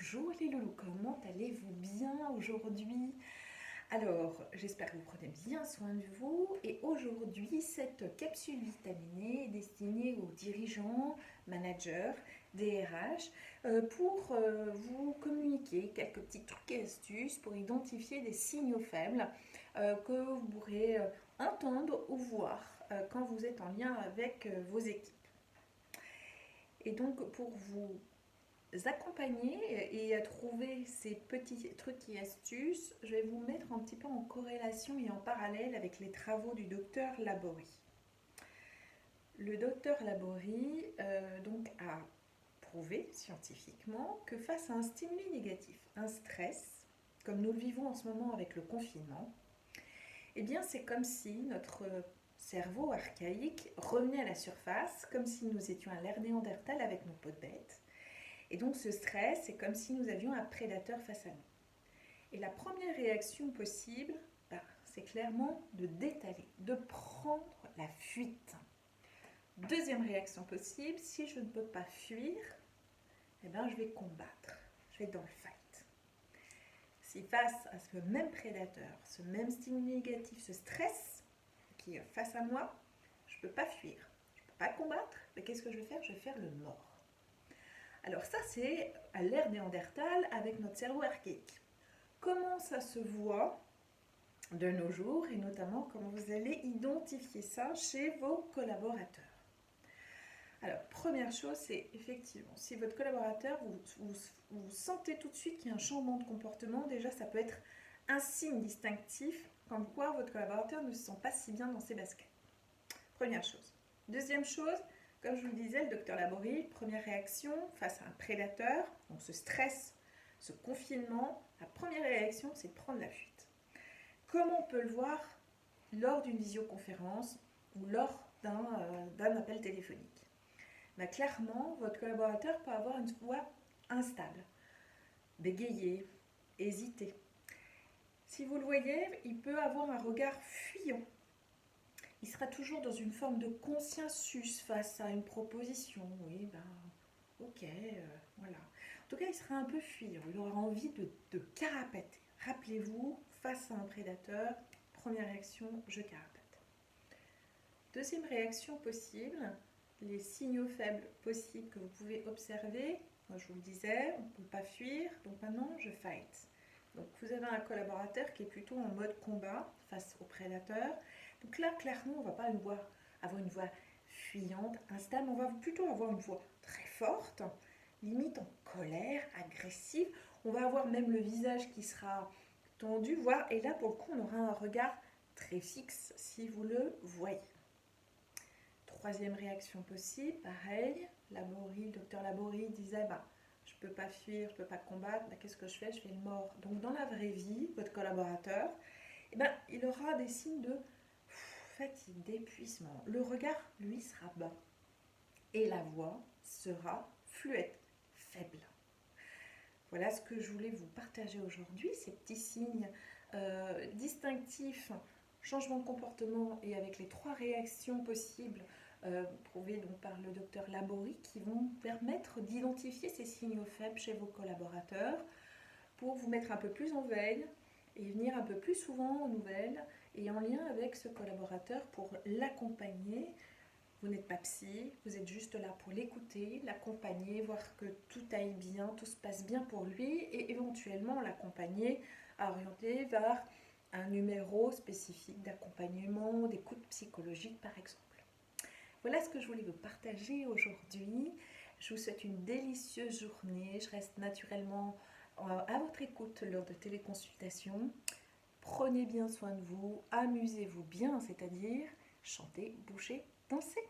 Bonjour les loulous, comment allez-vous bien aujourd'hui? Alors, j'espère que vous prenez bien soin de vous et aujourd'hui, cette capsule vitaminée est destinée aux dirigeants, managers, DRH pour vous communiquer quelques petits trucs et astuces pour identifier des signaux faibles que vous pourrez entendre ou voir quand vous êtes en lien avec vos équipes. Et donc, pour vous accompagner et à trouver ces petits trucs et astuces, je vais vous mettre un petit peu en corrélation et en parallèle avec les travaux du docteur Laborie. Le docteur Laborie donc a prouvé scientifiquement que face à un stimuli négatif, un stress, comme nous le vivons en ce moment avec le confinement, eh bien c'est comme si notre cerveau archaïque revenait à la surface, comme si nous étions à l'ère néandertal avec nos peaux de bête. Et donc ce stress, c'est comme si nous avions un prédateur face à nous. Et la première réaction possible, c'est clairement de détaler, de prendre la fuite. Deuxième réaction possible, si je ne peux pas fuir, je vais combattre, je vais être dans le fight. Si face à ce même prédateur, ce même stimuli négatif, ce stress qui est face à moi, je ne peux pas fuir, je ne peux pas combattre, mais qu'est-ce que je vais faire? Je vais faire le mort. Alors ça, c'est à l'ère néandertale avec notre cerveau archaïque. Comment ça se voit de nos jours et notamment comment vous allez identifier ça chez vos collaborateurs? Alors, première chose, c'est effectivement, si votre collaborateur, vous sentez tout de suite qu'il y a un changement de comportement, déjà ça peut être un signe distinctif comme quoi votre collaborateur ne se sent pas si bien dans ses baskets. Première chose. Deuxième chose, comme je vous le disais, le docteur Laborie, première réaction face à un prédateur, donc ce stress, ce confinement, la première réaction, c'est de prendre la fuite. Comment on peut le voir lors d'une visioconférence ou lors d'un appel téléphonique? Clairement, votre collaborateur peut avoir une voix instable, bégayer, hésiter. Si vous le voyez, il peut avoir un regard fuyant. Il sera toujours dans une forme de consensus face à une proposition. Oui, ok, voilà. En tout cas, il sera un peu fuyant. Il aura envie de carapater. Rappelez-vous, face à un prédateur, première réaction, je carapate. Deuxième réaction possible, les signaux faibles possibles que vous pouvez observer. Moi, je vous le disais, on ne peut pas fuir, donc maintenant, je fight. Donc, vous avez un collaborateur qui est plutôt en mode combat face au prédateur. Donc là, clairement, on ne va pas avoir une voix fuyante, instable, on va plutôt avoir une voix très forte, limite en colère, agressive. On va avoir même le visage qui sera tendu, voire, et là, pour le coup, on aura un regard très fixe, si vous le voyez. Troisième réaction possible, pareil, le docteur Laborie disait, je ne peux pas fuir, je ne peux pas combattre, qu'est-ce que je fais? Je fais le mort. Donc dans la vraie vie, votre collaborateur, il aura des signes de fatigue, d'épuisement. Le regard, lui, sera bas. Et la voix sera fluette, faible. Voilà ce que je voulais vous partager aujourd'hui, ces petits signes distinctifs, changement de comportement et avec les 3 réactions possibles prouvées donc par le docteur Laborie qui vont permettre d'identifier ces signaux faibles chez vos collaborateurs pour vous mettre un peu plus en veille et venir un peu plus souvent aux nouvelles et en lien avec ce collaborateur pour l'accompagner. Vous n'êtes pas psy, vous êtes juste là pour l'écouter, l'accompagner, voir que tout aille bien, tout se passe bien pour lui et éventuellement l'accompagner à orienter vers un numéro spécifique d'accompagnement, d'écoute psychologique par exemple. Voilà ce que je voulais vous partager aujourd'hui. Je vous souhaite une délicieuse journée. Je reste naturellement à votre écoute lors de téléconsultations. Prenez bien soin de vous, amusez-vous bien, c'est-à-dire chantez, bougez, dansez.